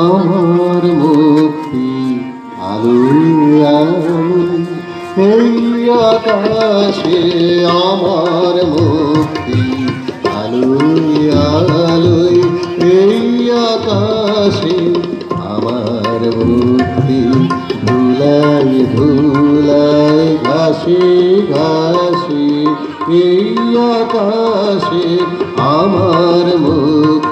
আমার মুক্তি আলোয় আলোয় এই আকাশে আমার মুক্তি আলোয় আলোয় এই আকাশে আমার মুক্তি ধুলায় ধুলায় ঘাসে ঘাসে এই আকাশে আমার মুক্তি